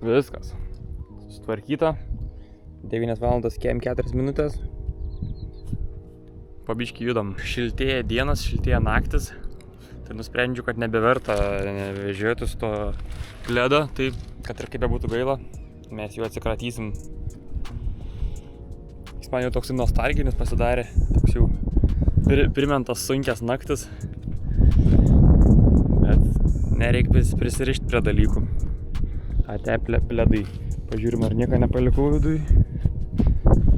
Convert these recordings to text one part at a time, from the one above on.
Viskas. Sutvarkyta. 9 valandas kem 4 minutės. Pabiškį judam. Šiltėja dienas, šiltėja naktis. Tai nusprendžiu, kad nebeverta vežioti su to pledą. Tai, kad ir kaip būtų gaila, mes jų atsikratysim. Jis man jau toks nostalginis pasidarė. Toks jau primentas sunkias naktis. Bet nereik prisirišti prie dalykų. Ate pledai. Pažiūrim, ar nieko nepalikau viduj.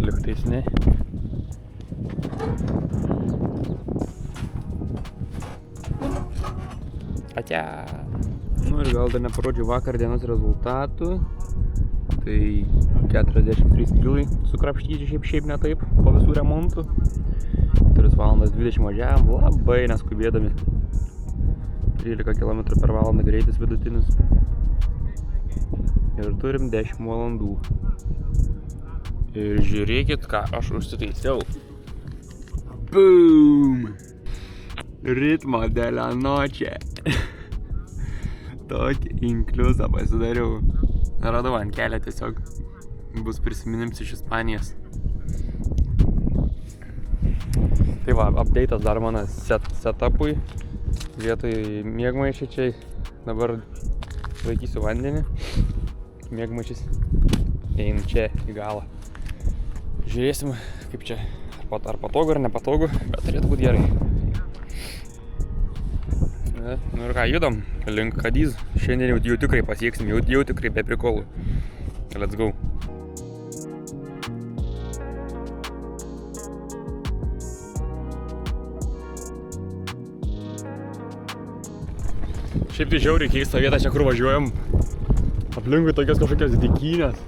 Liktais ne. Ate. Nu ir gal dar neparodžiu vakar dienos rezultatų. Tai 43 kilai sukrapštyti šiaip ne taip po visų remontų. 4 valandas 20 važiavam, labai neskubėdami. 13 km per valandą greitis vidutinis. Ir turim 10 valandų. Ir žiūrėkit, ką aš užsitaisiau. Boom! Ritmo della noche. Tokį inkliuzą pasidariau. Radau ant kelio tiesiog. Bus prisiminims iš Ispanijos. Tai va, update'as dar mano setupui. Vietoj miegmaišį čia dabar laikysiu vandenį. Miegmaišys einu čia į galą. Žiūrėsim, kaip čia, ar patogu ar nepatogu, bet turėtų būti gerai. Nu ir ką, judam link Kadiz. Šiandien jau tikrai pasieksim, jau tikrai be prikolų. Let's go. Šiaip tai žiauriai keista vieta čia, kur važiuojam. Aplinkui tokios kažkokios dykynės.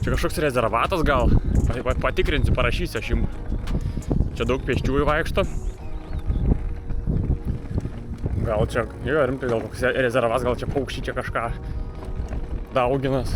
Čia kažkoks rezervatas gal. Patikrinsiu, parašysiu aš jums. Čia daug pėsčiųjų vaikšto. Gal čia, rimtai, gal koks rezervas, gal čia paukščiai čia kažką dauginas.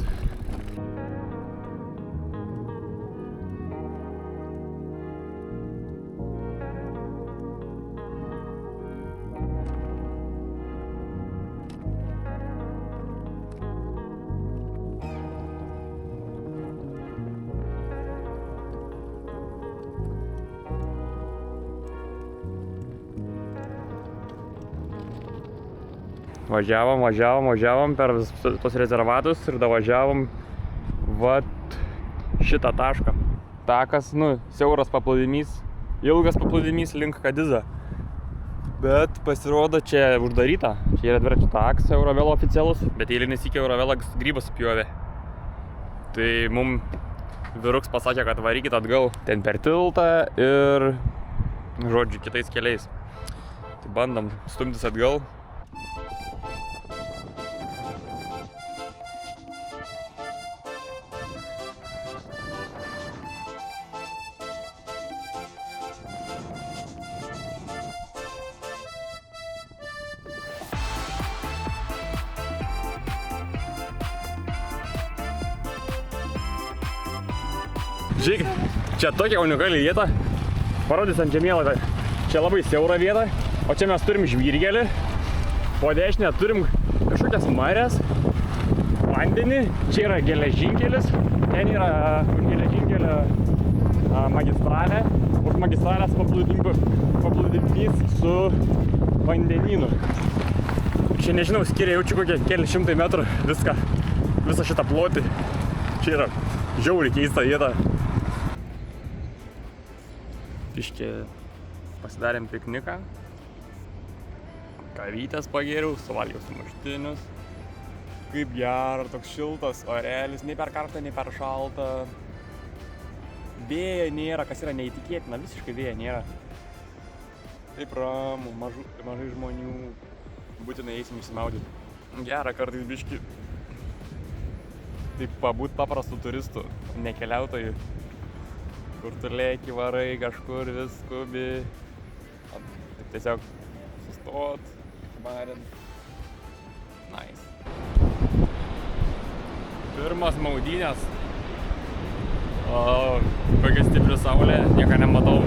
Važiavom per tos rezervatus ir davažiavom vat šitą tašką. Takas, siauras paplūdimys, ilgas paplūdimys link Kadizą. Bet pasirodo čia uždaryta. Čia yra dviračių takas Eurovelo oficialus, bet eilinis iki Eurovelas grybas supjovė. Tai mum vyruks pasakė, kad varykit atgal ten per tiltą ir, žodžiu, kitais keliais. Tai bandom stumtis atgal. Žiūrėk, čia tokia unikali vieta. Parodys ant žemėlapio. Čia labai siaura vieta, o čia mes turim žvyrkelį. Po dešinę turim kažkokias marias, vandenį. Čia yra geležinkelis. Ten yra geležinkelio magistralė. Už magistralės paplūdimys su vandenynu. Čia nežinau, skiria jaučiu kokie keli šimtai metrų visą šitą plotį. Čia yra žiauriai keista vieta. Biškį pasidarėm pikniką. Kavytės pagėriau, suvalgiau sumuštinius. Kaip gera, toks šiltas orelis, nei per karštą, nei per šaltą. Vėjo nėra, kas yra neįtikėtina, visiškai vėjo nėra. Taip ramu, mažai žmonių, būtinai eisim išsimaudyti. Gera kartais biškį. Taip pabūt paprastų turistų, nekeliautojų. Kur tu lėki, varai, kažkur vis skubi. Taip tiesiog sustot, barint. Nice. Pirmas maudynės. O, kokia stipri saulė, nieko nematau.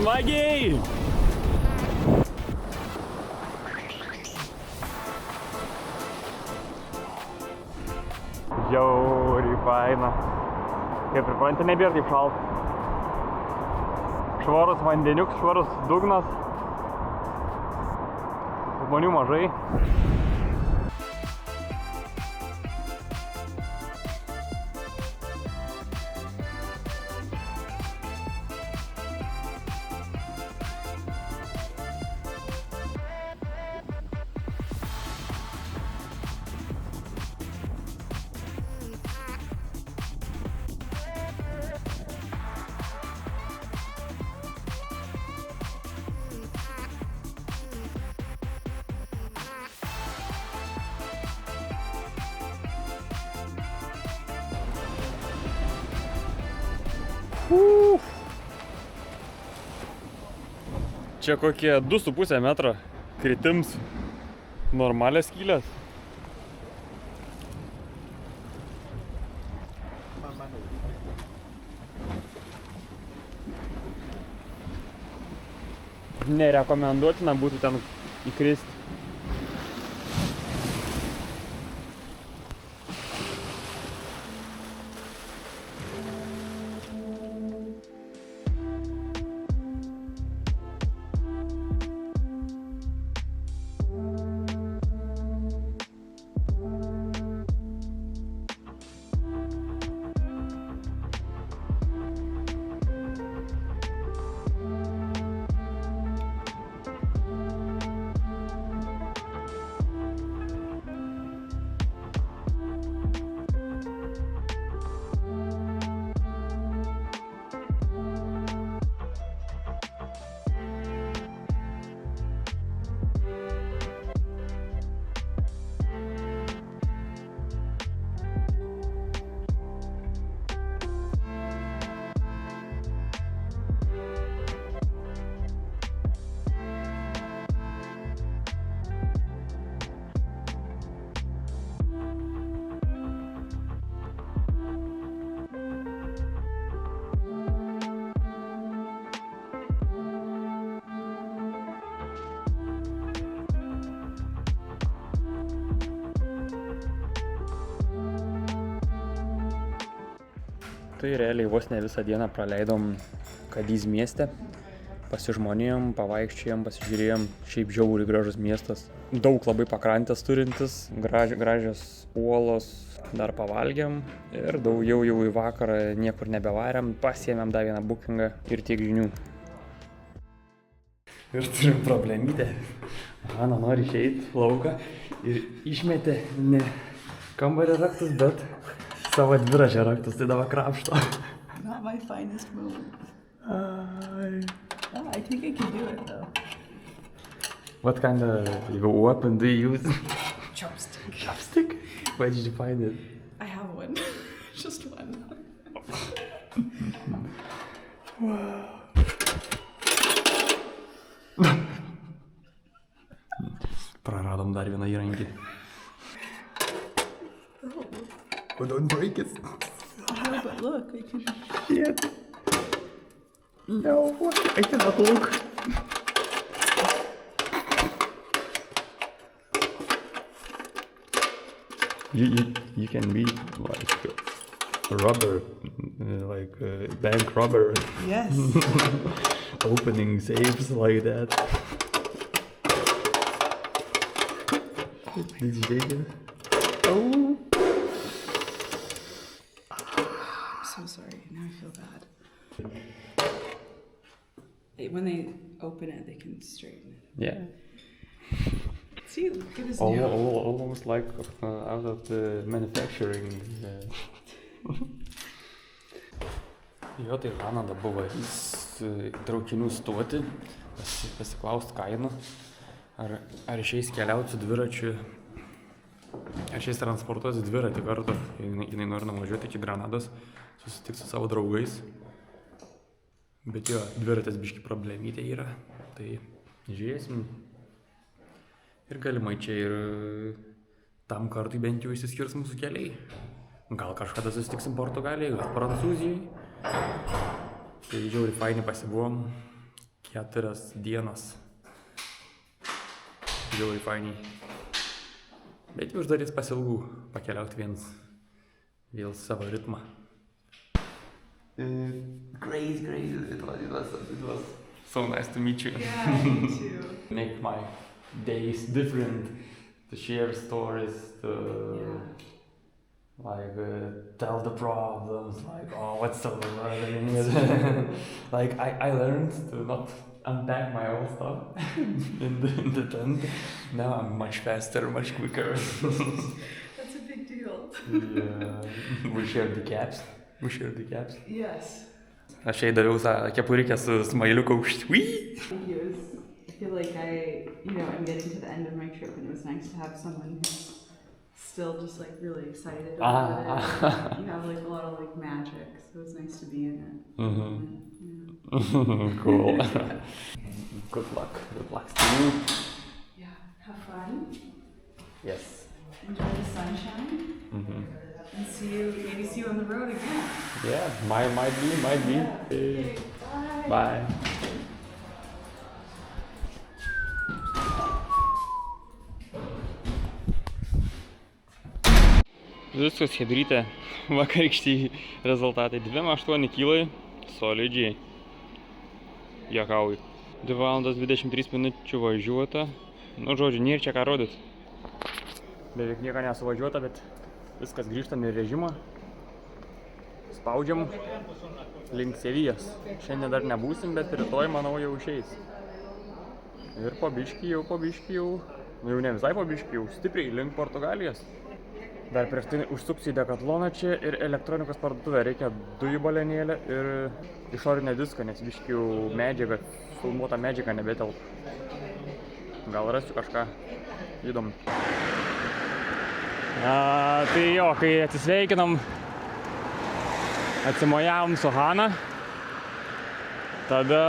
Smagiai! Žiauriai faina. Kaip pripranti, nebėra taip šalta. Švarus vandeniuks, švarus dugnas. Žmonių mažai. Čia kokie 2,5 metro kritims normalias skylės. Nerekomenduotina būtų ten įkristi. Tai realiai vos ne visą dieną praleidom Kadiz mieste. Pasižmonėjom, pavaikščiojom, pasižiūrėjom, šiaip žiauriai gražus miestas. Daug labai pakrantės turintis, gražios uolos, dar pavalgėm ir jau į vakarą niekur nebevarėm, pasiėmėm dar vieną bookingą ir tiek žinių. Ir turim problemytę. Ana nori išeit lauką ir išmetė ne kambario raktus, bet savo dviračio raktus, tai dabar krapšto. Not my finest move. I think I can do it though. What kind of weapon do you use? Chopstick. Chopstick? Where did you find it? I have one. Just one. Praradom dar vieną įrankį. Oh, don't break it. Oh, but look, I can... Shit. No, I cannot look. You can be like robber, like bank robber. Yes. Opening safes like that. Did you take it? Oh. I'm so sorry. Now I feel bad. When they open it, they can straighten it. Yeah. See, look at his nail. Almost like out of the manufacturing. Jo, tai Kanada buvo traukinių stoti, pasiklaust kainų, ar išeis keliauti su dviračiu, ar išeis transportuoti dviratį kartu, jinai nori nuvažiuoti iki Granados, susitikti su savo draugais. Bet jo, dviratis biški problemytė yra, tai žiūrėsim. Ir galimai čia ir tam kartui bent jau išsiskirs mūsų keliai. Gal kažkada susitiksim Portugalijai, gal Prancūzijai. Tai žiauriai faini pasibuvom. 4 dienas. Žiauriai fainiai. Bet jau iš dalies pasilgų pakeliauti vienas. Vėl savo ritmą. Great. It was so nice to meet you. Yeah, me too. Make my days different. To share stories, to tell the problems, what's so worrying. Like I learned to not unpack my own stuff in the tent. Now I'm much faster, much quicker. That's a big deal. Yeah. We share the caps. Yes. Aš jai daviau tą kepurikę su smailiuku aukštui. I feel like I'm getting to the end of my trip, and it was nice to have someone who's still just like really excited about it. You have like a lot of like magic, so it's nice to be in it. Mm-hmm. Cool. Good luck to you. Yeah, have fun. Yes. Enjoy the sunshine. Mm-hmm. And maybe see you on the road again. Yeah, might be. Yeah. Okay, bye. Bye. Viskas chebrytė, vakarykštį rezultatai 2,8 kilai, solidžiai, juokauju. 2 valandas 23 minučių važiuota, nu žodžiu, nėra čia ką rodyt. Beveik nieko nesuvažiuota, bet viskas grįžtam į režimą. Spaudžiam link Sevijos. Šiandien dar nebūsim, bet rytoj, manau, jau išeis. Ir po biškį jau ne visai po biškį, jau stipriai link Portugalijos. Dar prieš tai užsuksiu į Dekatloną čia ir elektronikos parduotuvę. Reikia dujų balionėlę ir išorinę diską, nes biškį jau medžiaga, filmuota medžiaga nebetelpa. Gal rasiu kažką įdomu. Tai jo, kai atsisveikinom, atsimojavom su Hana, tada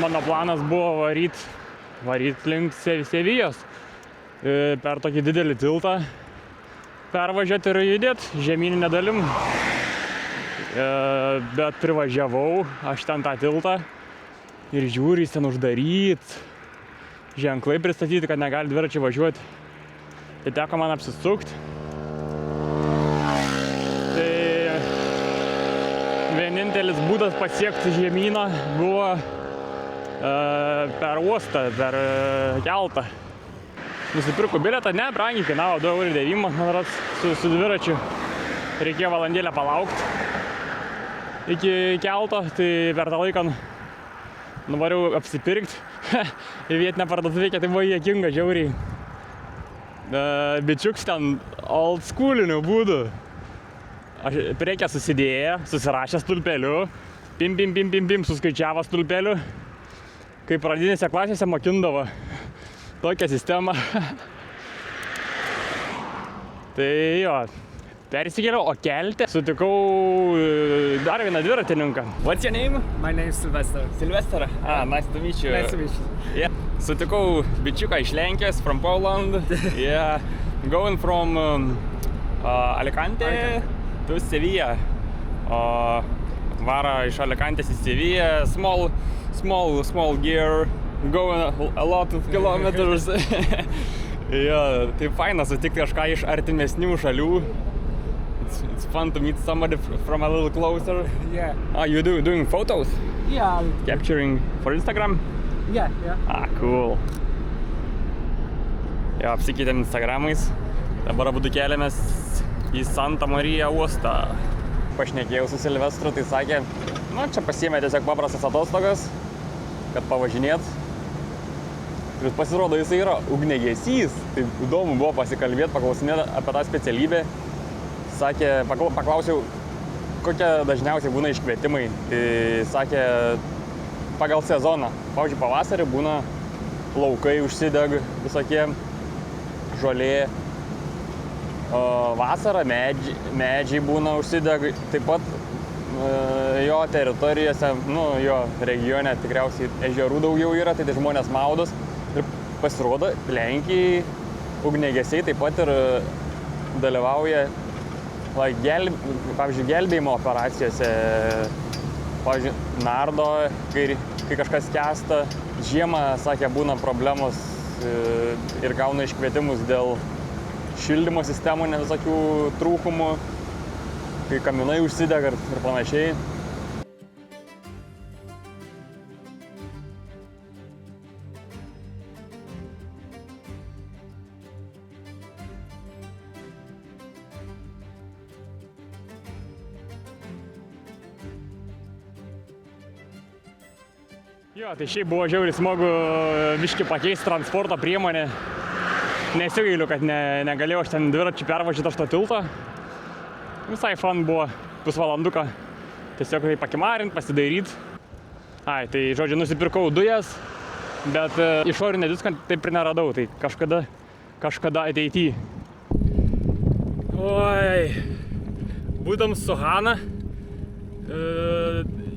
mano planas buvo varyt link Sevijos. Per tokį didelį tiltą pervažiuoti ir judėti žemyninę dalim. Bet privažiavau aš ten tą tiltą ir žiūri, jis ten uždaryt. Ženklai pristatyti, kad negali dviračiai važiuoti. Tai teko man apsisukti. Tai vienintelis būdas pasiekti žemyną buvo per uostą, per keltą. Nusipirku bilietą, ne, brangiai kainavo 2,09 €, man rodos, su dviračiu. Reikėjo valandėlę palaukti iki kelto, tai per tą laiką nuvariau apsipirkti. Į vietinę parduotuvę, tai buvo juokinga, žiauriai. Bičiuks ten old schoolinių būdų. Aš prekė susidėjo, susirašė stulpeliu, pim, suskaičiavo stulpeliu. Kaip pradinėse klasėse mokindavo tokią sistemą. Tai jo, persikėliau, o kelte sutikau dar vieną dviratininką. What's your name? My name is Sylvester. Sylvester. Nice to meet you. Nice to meet you. Yeah. Sutikau bičiuką iš Lenkijos, from Poland. Yeah. Going from Alicante to Sevilla. Vara iš Alicantės į Sevilla. Small gear. Going a lot of kilometers. Yeah, tai faina sutikti kažką iš artimesnių šalių. It's fun to meet somebody from a little closer. Yeah. You doing photos? Yeah. Capturing for Instagram? Yeah. Cool. Jo, apsikeitėm Instagramais. Dabar abudu keliamės į Santa Maria uostą. Pašnekėjau su Silvestru, tai sakė, čia pasiėmė tiesiog paprastas atostogas, kad pavažinėt. Ir pasirodo, jisai yra ugniagesys. Tai įdomu buvo pasikalbėti, paklausinėti apie tą specialybę. Sakė, paklausiau, kokie dažniausiai būna iškvietimai. Tai sakė, pagal sezoną. Pavyzdžiui, pavasarį būna laukai užsideg visokie, žolė. Vasarą medžiai būna užsideg. Taip pat jo teritorijose, jo regione tikriausiai ežerų daugiau yra, tai žmonės maudos. Ir pasirodo, Lenkijai ugniagesiai taip pat ir dalyvauja pavyzdžiui, gelbėjimo operacijose. Pavyzdžiui, nardo, kai kažkas skęsta, žiemą, sakė, būna problemos ir gauna iškvietimus dėl šildymo sistemų, visokių trūkumų, kai kaminai užsidega ir panašiai. Jo, tai šiaip buvo žiauriai smagu biškį pakeisti transporto priemonę. Nesigailiu, kad negalėjau aš ten dviračių pervažiuoti aš to tilto. Visai fun buvo pusvalanduką. Tiesiog tai pakimarint, pasidairyti. Ai, tai žodžiu, nusipirkau dujas, bet išorinę diską taip ir neradau, tai kažkada ateityje. Oi, būdams su Hana,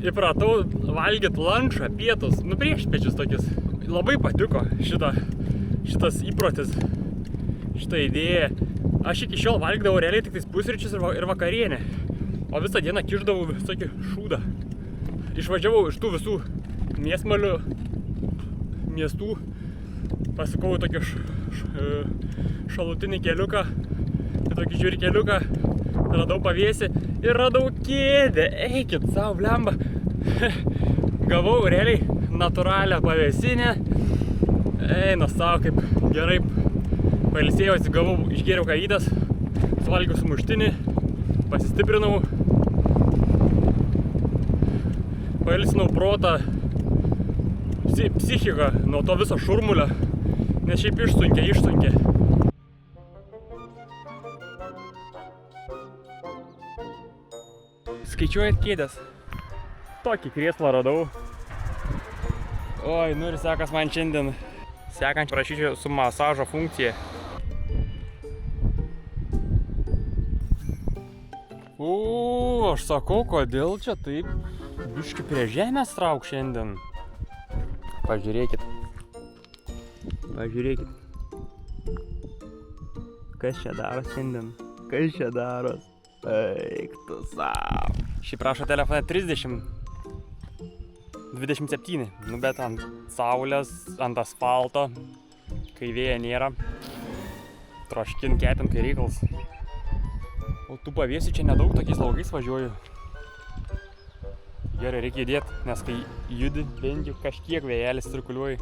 įpratau valgyti lunchą, pietus, priešpiečius tokius. Labai patiko šitas įprotis, šitą idėją. Aš iki šiol valgydavau realiai tik pusryčius ir vakarienę, o visą dieną kišdavau visokį šūdą. Išvažiavau iš tų visų mėsmalių miestų, pasukau tokį šalutinį keliuką, tokį žiūri keliuką, radau pavėsį ir radau kėdę. Eikit savo, blemba. Gavau realiai natūralią pavėsinę. Eina savo, kaip gerai pailsėjausi, gavau, išgėriau kavytės, suvalgiau sumuštinį, pasistiprinau, pailsinau protą, psichiką nuo to viso šurmulio, nes šiaip išsunkė. Skaičiuojat kėdės. Tokį krėslą radau. Oi, ir sekas man šiandien. Sekant prašyčiau su masažo funkcija. Aš sakau, kodėl čia taip biškį prie žemės trauk šiandien. Pažiūrėkit. Kas čia daros šiandien? Kas čia daros? Eik tu savo. Šį prašo telefoną 30. 27. Bet ant saulės, ant asfalto, kai vėja nėra. Troškin, kepin, kai reikals. O tų pavėsių čia nedaug, tokiais laugais važiuoju. Gerai, reikia įdėti, nes kai judi, bent jau kažkiek vėjelis cirkuliuoja.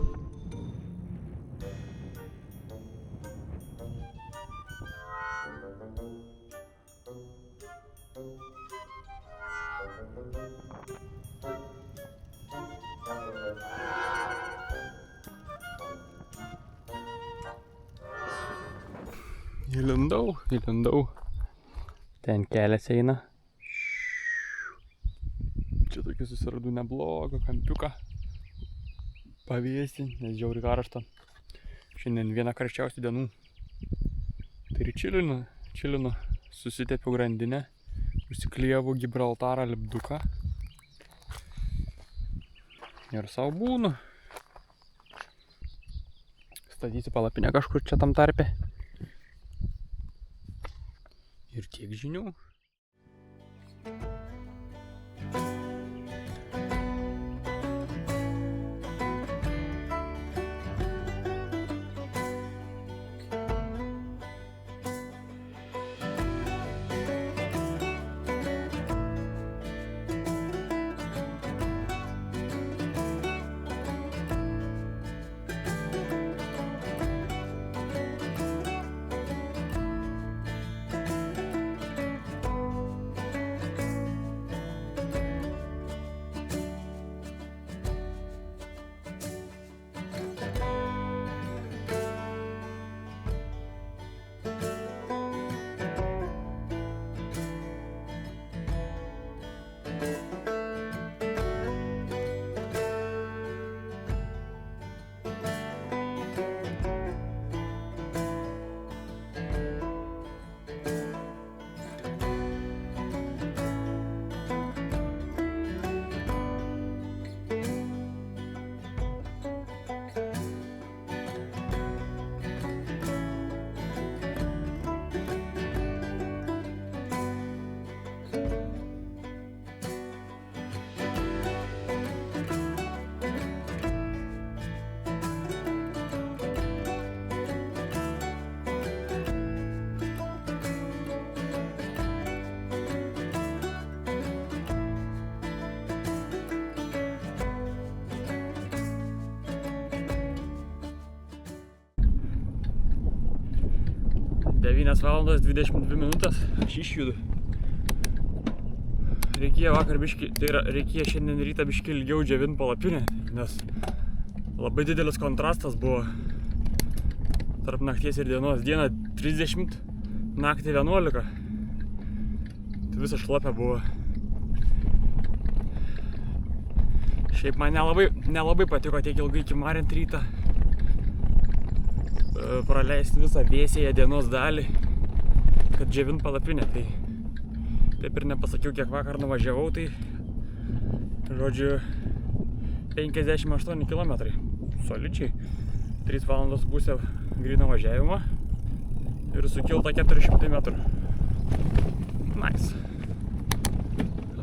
Įlindau. Ten kelias eina. Čia tokį susiradau neblogą kampiuką. Pavėsį, nes žiauriai karšta. Šiandien viena karščiausių dienų. Tai ir čilinu. Susitepiau grandinę. Užsiklijavau Gibraltarą lipduką. Ir sau būnu. Statysiu palapinę kažkur čia tam tarpe. Ir tiek žinių. 9 valandas 22 minutės, aš išjudu. Reikėjo vakar biškį, tai yra reikėjo šiandien rytą biškį ilgiau džiovint palapinę, nes labai didelis kontrastas buvo tarp nakties ir dienos. Dieną 30, naktį 11. Tai visa šlapia buvo. Šiaip man nelabai patiko tiek ilgai iki marint rytą. Praleisti visą vėsėje dienos dalį, kad džiovint palapinę. Tai taip ir nepasakiau, kiek vakar nuvažiavau, tai žodžiu 58 km. Solidžiai. 3 valandos pusę gryno važiavimo ir sukilta 400 metrų. Nice.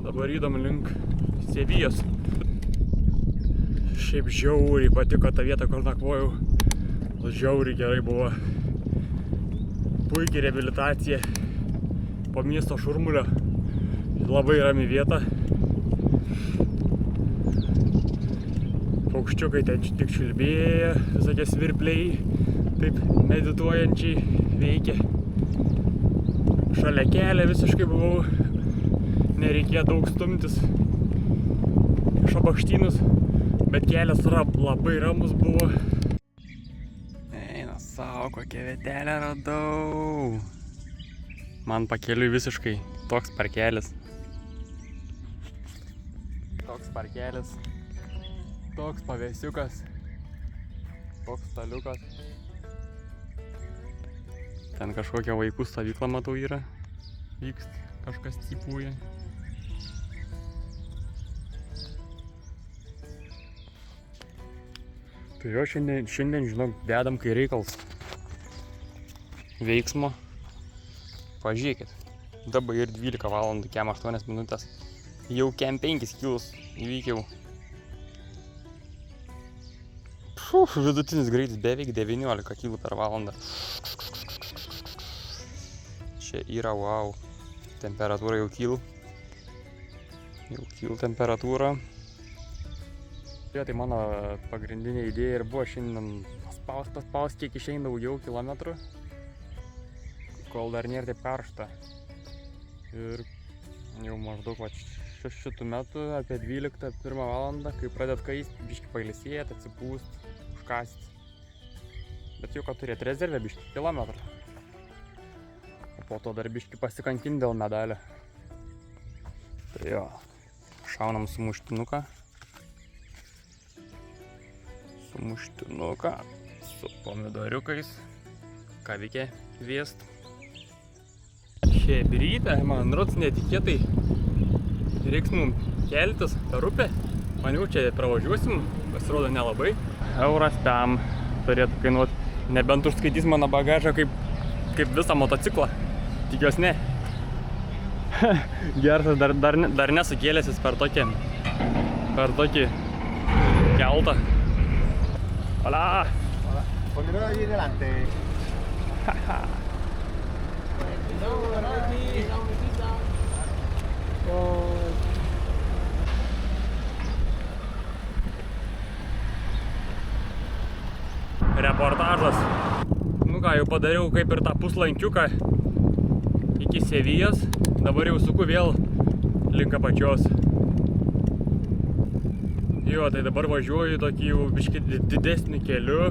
Dabar įdom link Sevijos. Šiaip žiauriai patiko ta vieta, kur nakvojau. Žiauriai gerai buvo. Puikiai reabilitacija po miesto šurmulio. Labai rami vieta. Paukščiukai ten tik čiulbėja, visokie svirpliai, taip medituojančiai veikia. Šalia kelio visiškai buvau, nereikėjo daug stumtis iš apakštynus, bet kelias labai ramus buvo. Eina savo, kokią vietelę radau. Man pakeliui visiškai toks parkelis. Toks pavėsiukas, toks staliukas. Ten kažkokia vaikų stovykla, matau, yra. Vykst, kažkas cypūja. Tai jo šiandien žinok, dedam, kai reikals veiksmo. Pažiūrėkit, dabar ir 12 valandų, kem 8 minutės. Jau kem 5 kilus įvykiau. Vidutinis greitis beveik 19 kg per valandą. Čia yra wow. Temperatūra jau kyl. Jau kyl temperatūra. Jo, tai mano pagrindinė idėja ir buvo šiandien paspaust, kiek išeina daugiau kilometrų, kol dar nėra taip karšta. Ir jau maždaug šitų metų apie 12-1 valandą, kai pradedat kaist, biškį pailsėt, atsipūst, užkast. Bet jau kad turėt rezervę biškį kilometrą. O po to dar biškį pasikankint dėl medalio. Tai jo, šaunam sumuštinuką. Sumuštinuką su pomidoriukais. Ką veikia viest. Šiaip rytą, man rods netikėtai, reiks mum keltis per upę. Maniau, čia pravažiuosim, pasirodo nelabai. Euras tam turėtų kainuoti, nebent užskaitys mano bagažą kaip visą motociklą. Tikiuosi ne. Geras, dar nesukėlėsis per tokį keltą. Hola! Hola. ¿Por qué no allí delante? Reportažas. Nu ką, jau padariau kaip ir tą puslankiuką iki Sevijos. Dabar jau suku vėl link apačios. Jo, tai dabar važiuoju tokį jau biškį didesnį keliu.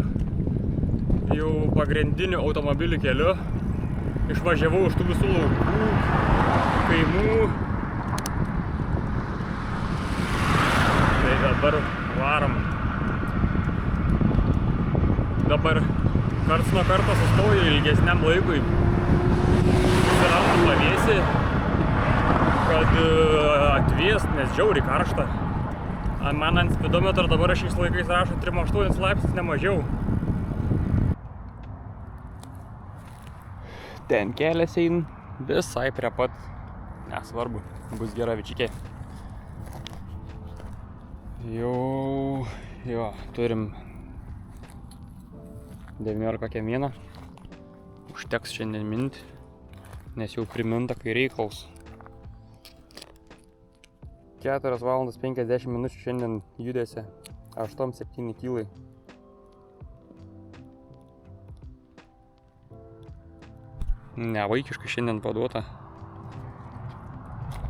Jau pagrindiniu automobilių keliu. Išvažiavau iš tų visų laukų, kaimų. Tai dabar varom. Dabar karts nuo karto sustoju ilgesniam laikui. Susirauti pavėsį, kad atvėst, nes žiauriai karšta. Man ant spidometro dabar šiais laikais rašo 38 laipsnis, ne mažiau. Ten kelias ein visai prie pat. Nesvarbu, bus gera vičikiai. Jo, turim 19 kemieną. Užteks šiandien minti, nes jau priminta, kai reikals. 4 valandas 50 minučių šiandien judėsi 8-7 kilai. Ne, vaikiškai šiandien paduota.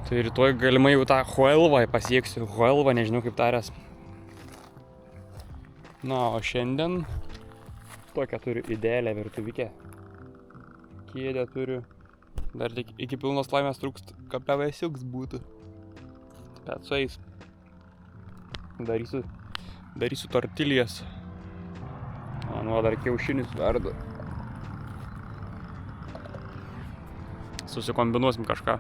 Tai rytoj galimai jau tą Huelvą pasieksiu. Huelvą, nežinau kaip tarės. Na, o šiandien tokią turiu idealią virtuvikę. Kėdę turiu. Dar tik iki pilnos laimės trūkst, kad pavėsiuks būtų. Bet sueis. Darysiu tortilijas. O, nu, dar kiaušinis verda. Susikombinuosim kažką.